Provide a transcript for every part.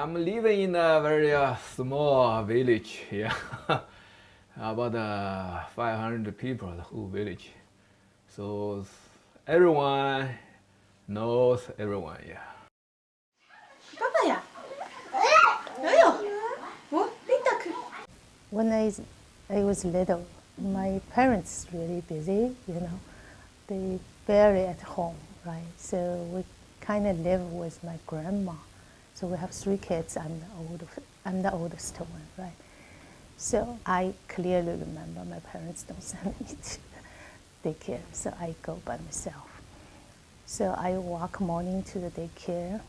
I'm living in a very small village here, about 500 people, the whole village. So everyone knows everyone, yeah. 爸爸呀，哎呦，我Linda When I was little, my parents really busy, you know. They barely at home, right? So we kind of live with my grandma. So we have 3 kids. I'm the oldest one, right? So I clearly remember my parents don't send me to daycare, so I go by myself. So I walk morning to the daycare.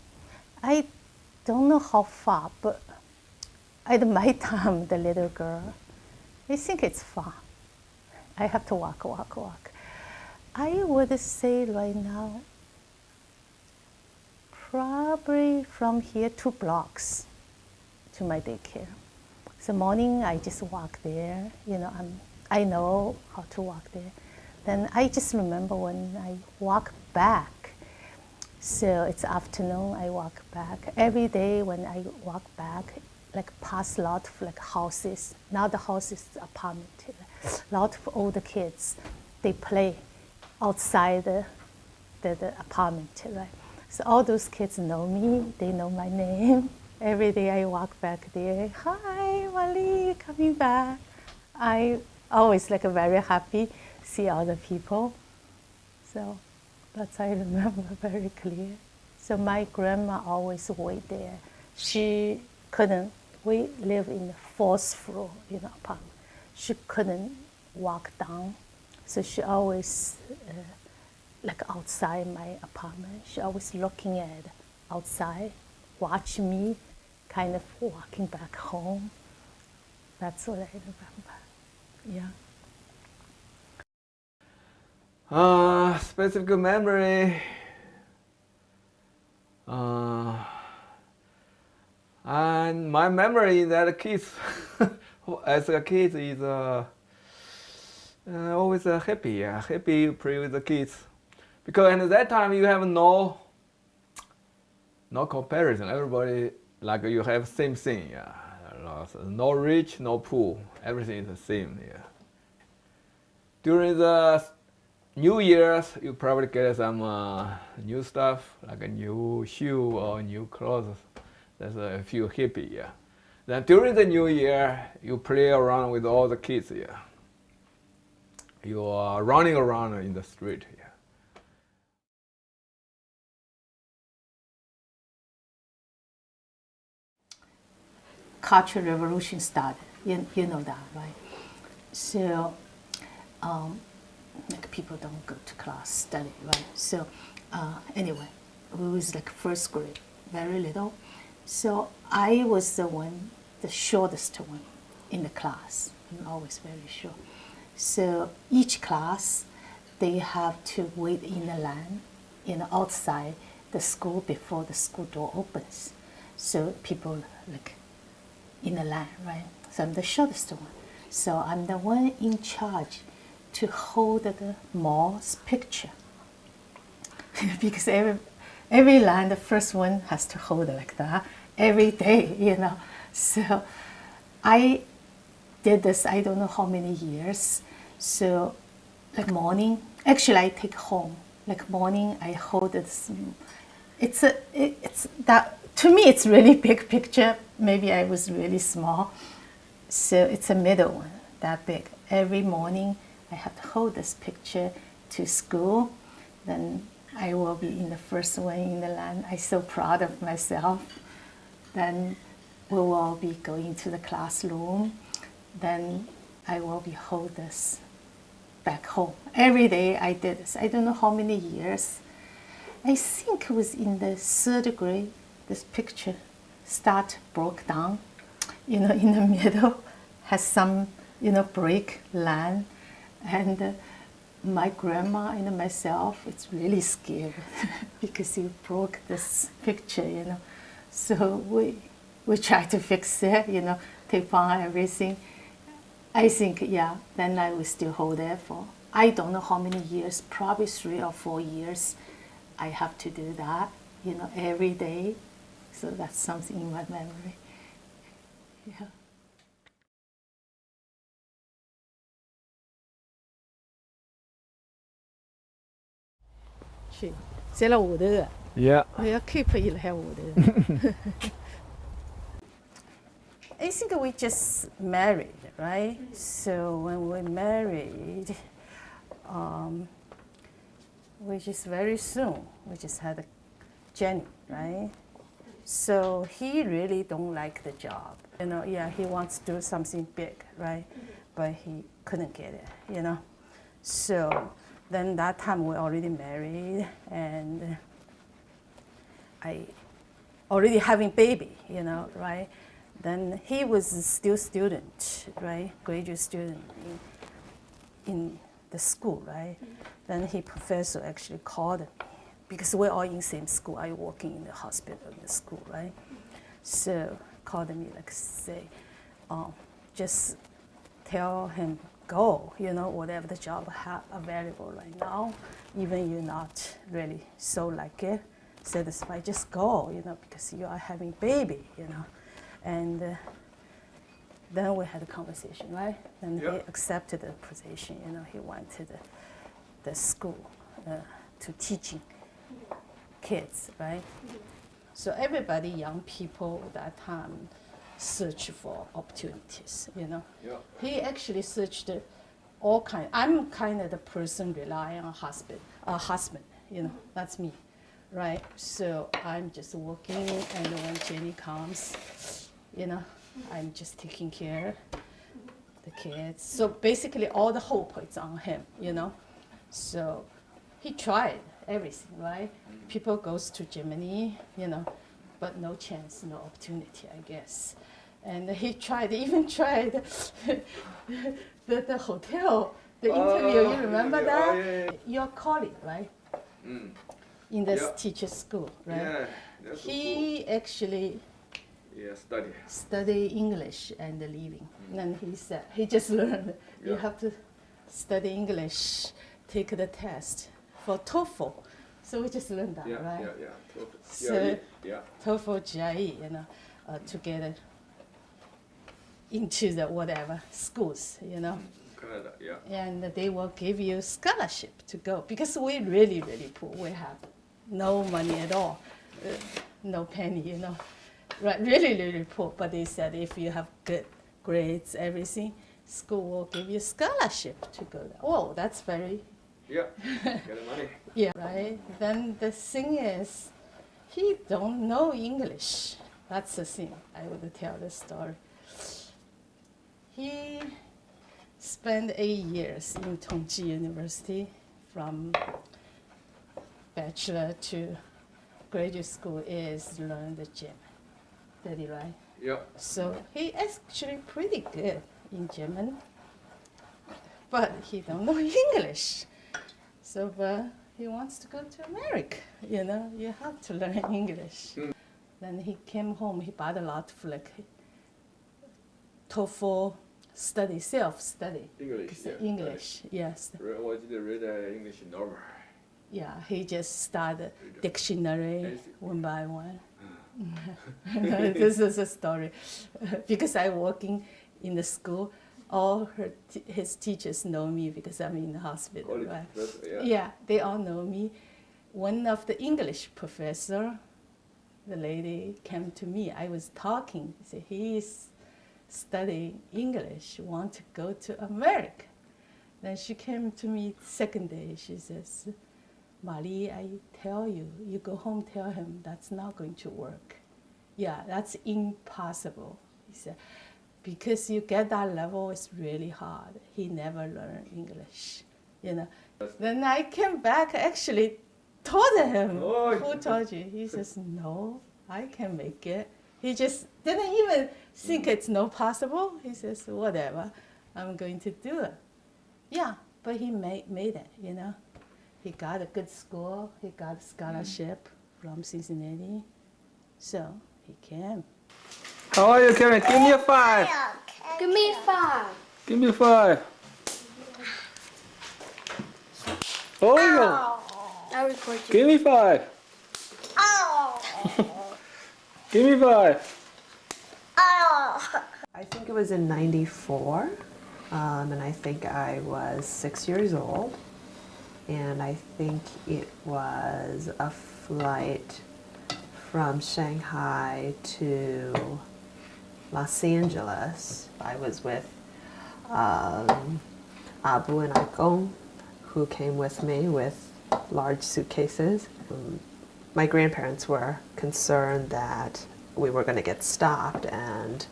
I don't know how far, but at my time, the little girl, I think it's far. I have to walk. I would say right now, probably from here 2 blocks to my daycare. So morning I just walk there. You know, I know how to walk there. Then I just remember when I walk back. So it's afternoon. I walk back every day. When I walk back, like past a lot of like houses. Now the house is apartment. A lot of older kids, they play outside the apartment, right? So all those kids know me. They know my name. Every day I walk back there. Hi, Wally, coming back. I always like very happy see other people. So that's I remember very clear. So my grandma always wait there. She couldn't. We live in the 4th floor, you know, apartment. She couldn't walk down, so she always like outside my apartment. She always looking at outside, watch me, kind of walking back home. That's what I remember. Yeah. Specific memory. And my memory that kids, as a kid, is always happy. Yeah, happy play with the kids, because at that time you have no comparison. Everybody like you have same thing. Yeah, no rich, no poor. Everything is the same. Yeah. During the New Year's, you probably get some new stuff, like a new shoe or new clothes. That's a few hippie, yeah. Then during the New Year, you play around with all the kids, yeah. You are running around in the street, yeah. Cultural Revolution started. You know that, right? So, like people don't go to class, study, right? So, anyway, we was like 1st grade, very little. So I was the shortest one in the class. I'm always very short. So each class, they have to wait in the line, outside the school before the school door opens. So people like in the line, right? So I'm the shortest one. So I'm the one in charge to hold the mall's picture. Because every line, the first one has to hold it like that every day, So I did this, I don't know how many years. So like morning, actually I take home. Like morning, I hold this. It's that, to me, it's really big picture. Maybe I was really small. So it's a middle one, that big. Every morning, I have to hold this picture to school. Then I will be in the first one in the line. I'm so proud of myself. Then we will be going to the classroom. Then I will be hold this back home. Every day I did this. I don't know how many years. I think it was in the 3rd grade, this picture broke down, in the middle, has some, break line. And my grandma and myself, it's really scary because you broke this picture, So we try to fix it, tape on everything. I think, yeah, then I will still hold it for, I don't know how many years, probably 3 or 4 years. I have to do that, every day. So that's something in my memory. Yeah. 是，写了我的， Yeah. 我要 keep 一下我的。 I think we just married, right? So when we married, we just very soon, we just had Jenny, right? So he really don't like the job. You know, yeah, he wants to do something big, right? But he couldn't get it, you know? So then that time we already married and I already having baby, you know, right? Then he was still student, right? Graduate student in the school, right? Then he professor actually called me because we're all in same school. I working in the hospital in the school, right? So called me like say, just tell him go, you know, whatever the job available right now, even you're not really so like it, satisfied, just go, you know, because you are having baby, you know. And then we had a conversation, right? And he accepted the position, you know, he went to the school to teaching kids, right? So everybody, young people that time, search for opportunities, you know. Yeah. He actually searched all kind. I'm kind of the person rely on husband, you know, that's me, right? So I'm just working, and when Jenny comes, you know, I'm just taking care of the kids. So basically all the hope is on him, you know. So he tried everything, right? People goes to Germany, you know, but no chance, no opportunity, I guess. And he even tried the hotel, the interview, you remember that? Yeah. Your colleague, right? Mm. In this Yeah. teacher school, right? Yeah. That's He actually cool. Yeah, study. study English and living. And then he said, he just learned, you Yeah. have to study English, take the test for TOEFL. So we just learned that, Yeah, right? yeah, yeah. Totally. So- Yeah. TOEFL, GRE, you know, to get into the whatever schools, you know. Canada, yeah. And they will give you scholarship to go because we're really, really poor. We have no money at all, no penny, you know, right? Really, really poor. But they said if you have good grades, everything, school will give you scholarship to go there. Oh, that's very, Yeah. Get the money. yeah, right? Then the thing is, he don't know English. That's the thing. I would tell the story. He spent 8 years in Tongji University, from bachelor to graduate school, is learn the German. Did he, right? Yeah. So he actually pretty good in German, but he don't know English. So he wants to go to America. You know, you have to learn English. Then he came home. He bought a lot of like TOEFL study, self-study. English. Yeah. English, yes. 我记得 read English novel. Yeah, he just started dictionary Basic. one by one. This is a story. Because I working in the school, all his teachers know me because I'm in the hospital, College right? professor, yeah. Yeah, they all know me. One of the English professor, the lady came to me. I was talking. She said, he's studying English, want to go to America. Then she came to me second day. She says, Marie, I tell you, you go home, tell him that's not going to work. Yeah, that's impossible. He said, because you get that level, it's really hard. He never learned English, you know. Then I came back, actually told him, Oh. who told you? He says, no, I can make it. He just didn't even think it's not possible. He says, whatever, I'm going to do it. Yeah, but he made it, you know. He got a good school. He got a scholarship from Cincinnati. So he came. How are you, Kevin? Give me a 5. Give me 5. Give me 5. Oh, I record you. give me 5. Oh. Give me 5. I think it was in '94, and I think I was 6 years old, and I think it was a flight from Shanghai to Los Angeles. I was with Abu and Akong, who came with me with large suitcases. My grandparents were concerned that we were going to get stopped and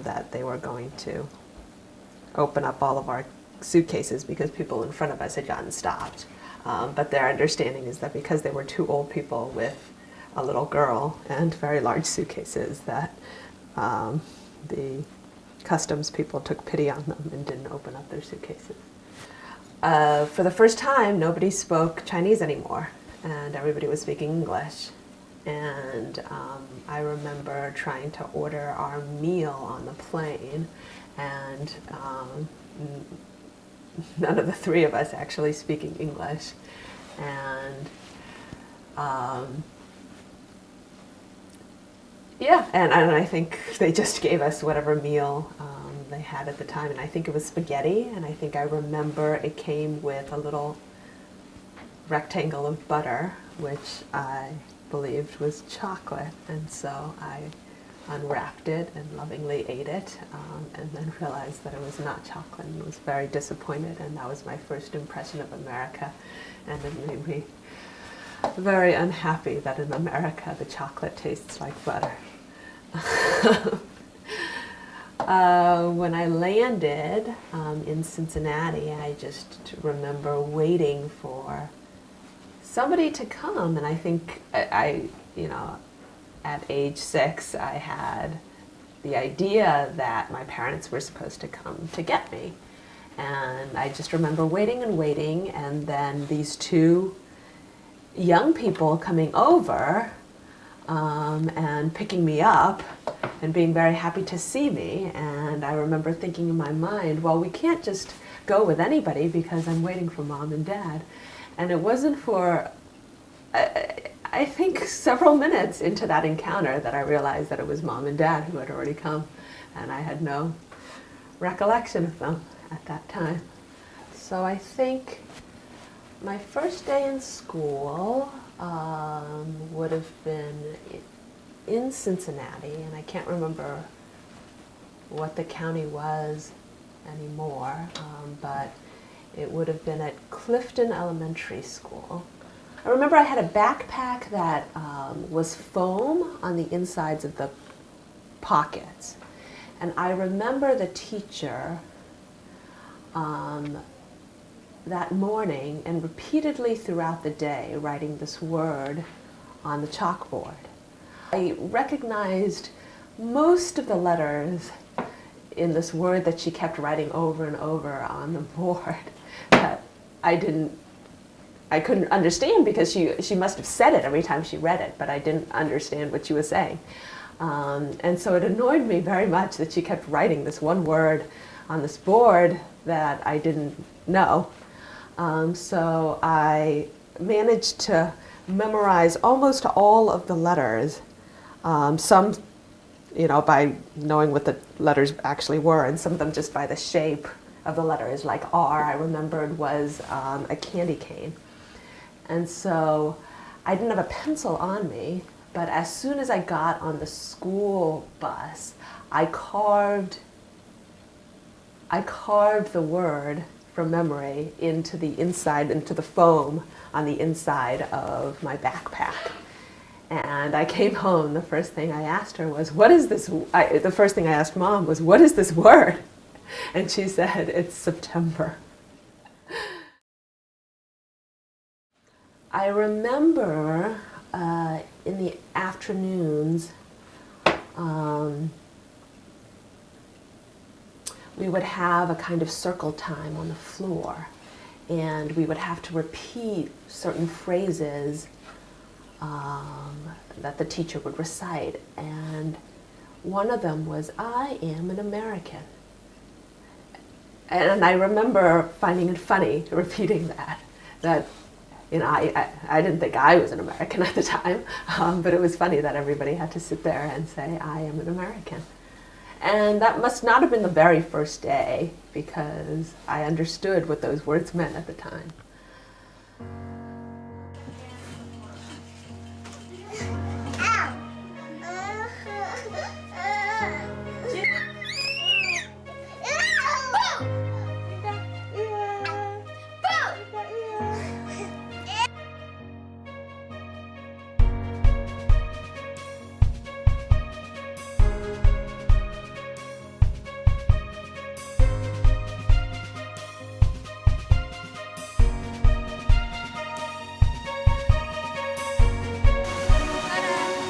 that they were going to open up all of our suitcases because people in front of us had gotten stopped. But their understanding is that because they were two old people with a little girl and very large suitcases, that the customs people took pity on them and didn't open up their suitcases. For the first time, nobody spoke Chinese anymore, and everybody was speaking English. And I remember trying to order our meal on the plane, and none of the three of us actually speaking English. And yeah, and I think they just gave us whatever meal they had at the time, and I think it was spaghetti, and I think I remember it came with a little rectangle of butter, which I believed was chocolate, and so I unwrapped it and lovingly ate it, and then realized that it was not chocolate and was very disappointed, and that was my first impression of America, and it made me very unhappy that in America the chocolate tastes like butter. When I landed in Cincinnati, I just remember waiting for somebody to come, and I think you know, at age 6, I had the idea that my parents were supposed to come to get me. And I just remember waiting and waiting, and then these two young people coming over and picking me up and being very happy to see me. And I remember thinking in my mind, well, we can't just go with anybody because I'm waiting for Mom and Dad. And it wasn't for, I think, several minutes into that encounter that I realized that it was Mom and Dad who had already come, and I had no recollection of them at that time. So I think my first day in school would have been in Cincinnati, and I can't remember what the county was anymore, but it would have been at Clifton Elementary School. I remember I had a backpack that was foam on the insides of the pockets. And I remember the teacher that morning and repeatedly throughout the day writing this word on the chalkboard. I recognized most of the letters in this word that she kept writing over and over on the board that I couldn't understand because she must have said it every time she read it, but I didn't understand what she was saying. And so it annoyed me very much that she kept writing this one word on this board that I didn't know. So I managed to memorize almost all of the letters, some, you know, by knowing what the letters actually were, and some of them just by the shape of the letters, like R, I remembered was a candy cane. And so I didn't have a pencil on me, but as soon as I got on the school bus, I carved the word from memory into the inside, into the foam on the inside of my backpack. And I came home, the first thing I asked her was, what is this? The first thing I asked Mom was, what is this word? And she said, it's September. I remember in the afternoons, we would have a kind of circle time on the floor, and we would have to repeat certain phrases that the teacher would recite, and one of them was, I am an American. And I remember finding it funny, repeating that you know, I didn't think I was an American at the time, but it was funny that everybody had to sit there and say, I am an American. And that must not have been the very first day, because I understood what those words meant at the time.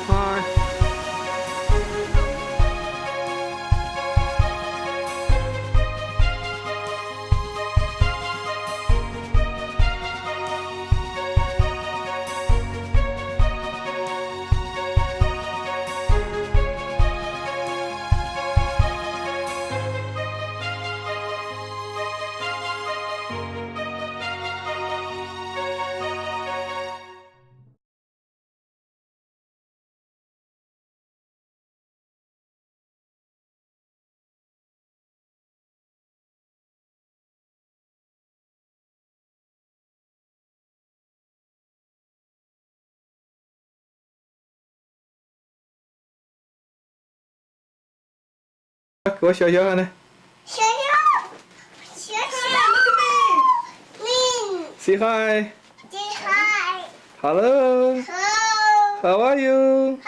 Hi. Của Xiao Xiao này. Say hi. Hello. How are you?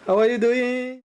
How are you doing?